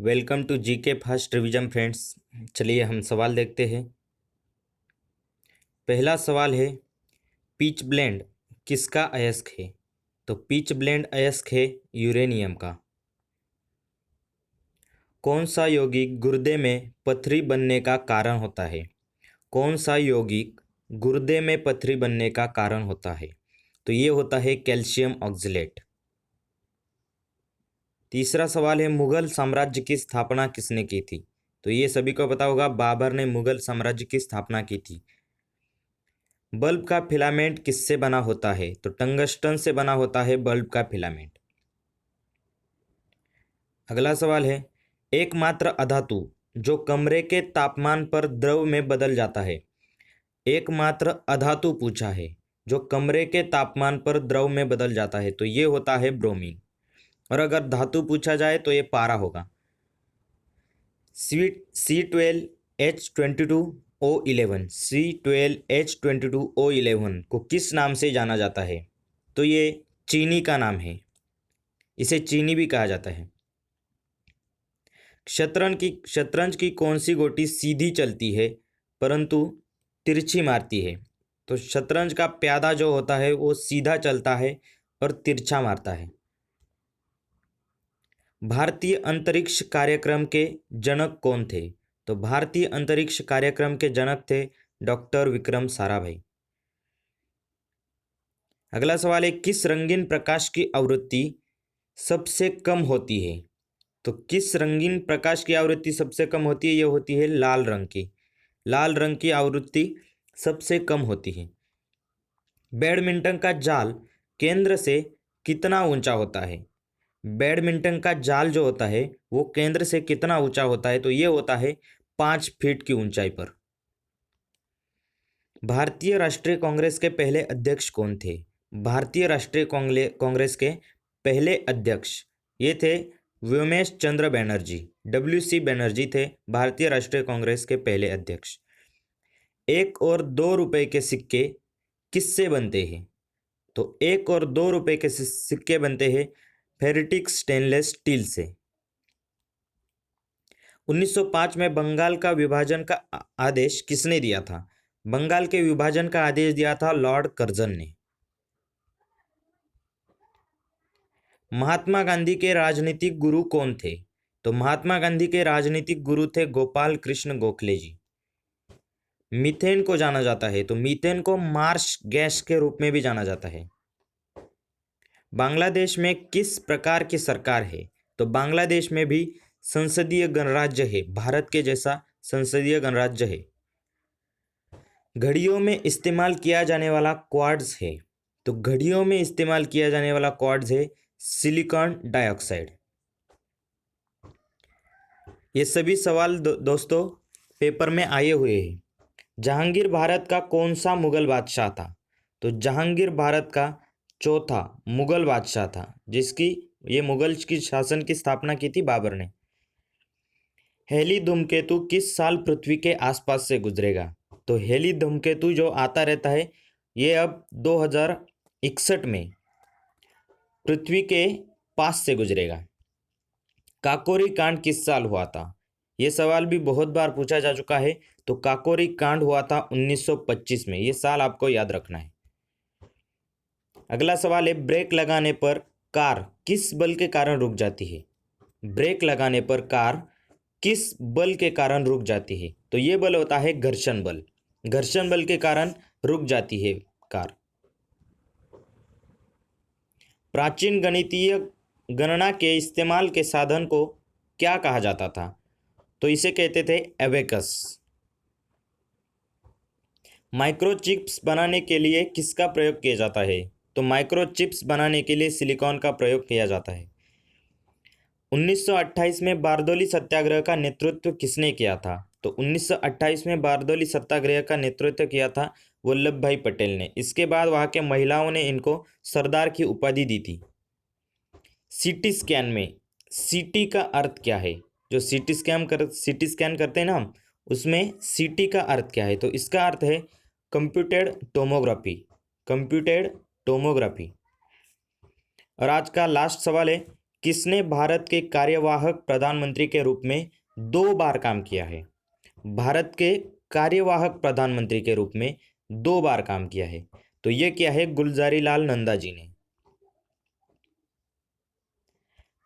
Welcome to GK first revision friends. चलिए हम सवाल देखते हैं। पहला सवाल है, पीच ब्लेंड किसका अयस्क है? तो पीच ब्लेंड अयस्क है यूरेनियम का। कौन सा यौगिक गुर्दे में पथरी बनने का कारण होता है? कौन सा यौगिक गुर्दे में पथरी बनने का कारण होता है? तो ये होता है कैल्शियम ऑक्जेलेट। तीसरा सवाल है, मुगल साम्राज्य की स्थापना किसने की थी? तो ये सभी को पता होगा, बाबर ने मुगल साम्राज्य की स्थापना की थी। बल्ब का फिलामेंट किससे बना होता है? तो टंगस्टन से बना होता है बल्ब का फिलामेंट। अगला सवाल है, एकमात्र अधातु जो कमरे के तापमान पर द्रव में बदल जाता है। एकमात्र अधातु पूछा है जो कमरे के तापमान पर द्रव में बदल जाता है, तो ये होता है ब्रोमीन। और अगर धातु पूछा जाए तो ये पारा होगा। C12H22O11 C12H22O11 को किस नाम से जाना जाता है? तो ये चीनी का नाम है, इसे चीनी भी कहा जाता है। शतरंज की कौन सी गोटी सीधी चलती है परंतु तिरछी मारती है? तो शतरंज का प्यादा जो होता है वो सीधा चलता है और तिरछा मारता है। भारतीय अंतरिक्ष कार्यक्रम के जनक कौन थे? तो भारतीय अंतरिक्ष कार्यक्रम के जनक थे डॉक्टर विक्रम साराभाई। अगला सवाल है, किस रंगीन प्रकाश की आवृत्ति सबसे कम होती है? तो किस रंगीन प्रकाश की आवृत्ति सबसे कम होती है? यह होती है लाल रंग की। लाल रंग की आवृत्ति सबसे कम होती है। बैडमिंटन का जाल केंद्र से कितना ऊंचा होता है? बैडमिंटन का जाल जो होता है वो केंद्र से कितना ऊंचा होता है? तो ये होता है 5 फीट की ऊंचाई पर। भारतीय राष्ट्रीय कांग्रेस के पहले अध्यक्ष कौन थे? भारतीय राष्ट्रीय कांग्रेस के पहले अध्यक्ष ये थे व्योमेश चंद्र बैनर्जी। WC बैनर्जी थे भारतीय राष्ट्रीय कांग्रेस के पहले अध्यक्ष। 1 और 2 रुपए के सिक्के किससे बनते हैं? तो 1 और 2 रुपए के सिक्के बनते हैं फेरिटिक स्टेनलेस स्टील से। 1905 में बंगाल का विभाजन का आदेश किसने दिया था? बंगाल के विभाजन का आदेश दिया था लॉर्ड कर्जन ने। महात्मा गांधी के राजनीतिक गुरु कौन थे? तो महात्मा गांधी के राजनीतिक गुरु थे गोपाल कृष्ण गोखले जी। मीथेन को जाना जाता है, तो मीथेन को मार्श गैस के रूप में भी जाना जाता है। बांग्लादेश में किस प्रकार की सरकार है? तो बांग्लादेश में भी संसदीय गणराज्य है, भारत के जैसा संसदीय गणराज्य है। घड़ियों में इस्तेमाल किया जाने वाला क्वार्ट्ज है, तो घड़ियों में इस्तेमाल किया जाने वाला क्वार्ट्ज है सिलिकॉन डाइऑक्साइड। ये सभी सवाल दोस्तों पेपर में आए हुए हैं। जहांगीर भारत का कौन सा मुगल बादशाह था? तो जहांगीर भारत का चौथा मुगल बादशाह था, जिसकी ये मुगल की शासन की स्थापना की थी बाबर ने। हेली धूमकेतु किस साल पृथ्वी के आसपास से गुजरेगा? तो हेली धूमकेतु जो आता रहता है ये अब 2061 में पृथ्वी के पास से गुजरेगा। काकोरी कांड किस साल हुआ था? ये सवाल भी बहुत बार पूछा जा चुका है। तो काकोरी कांड हुआ था 1925 में। ये साल आपको याद रखना है। अगला सवाल है, ब्रेक लगाने पर कार किस बल के कारण रुक जाती है? ब्रेक लगाने पर कार किस बल के कारण रुक जाती है? तो ये बल होता है घर्षण बल। घर्षण बल के कारण रुक जाती है कार। प्राचीन गणितीय गणना के इस्तेमाल के साधन को क्या कहा जाता था? तो इसे कहते थे एबेकस। माइक्रोचिप्स बनाने के लिए किसका प्रयोग किया जाता है? तो माइक्रोचिप्स बनाने के लिए सिलिकॉन का प्रयोग किया जाता है। 1928 में बारदौली सत्याग्रह का नेतृत्व किसने किया था? तो 1928 में बारदौली सत्याग्रह का नेतृत्व किया था वल्लभ भाई पटेल ने। इसके बाद वहाँ के महिलाओं ने इनको सरदार की उपाधि दी थी। सीटी स्कैन में सीटी का अर्थ क्या है? जो सीटी स्कैन करते हैं ना हम, उसमें सीटी का अर्थ क्या है? तो इसका अर्थ है कंप्यूटेड टोमोग्राफी। Computed tomography. और आज का लास्ट सवाल है, किसने भारत के कार्यवाहक प्रधानमंत्री के रूप में 2 बार काम किया है? भारत के कार्यवाहक प्रधानमंत्री के रूप में 2 बार काम किया है। तो ये क्या है? गुलजारी लाल नंदा जी ने।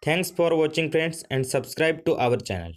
Thanks for watching friends and subscribe to our channel.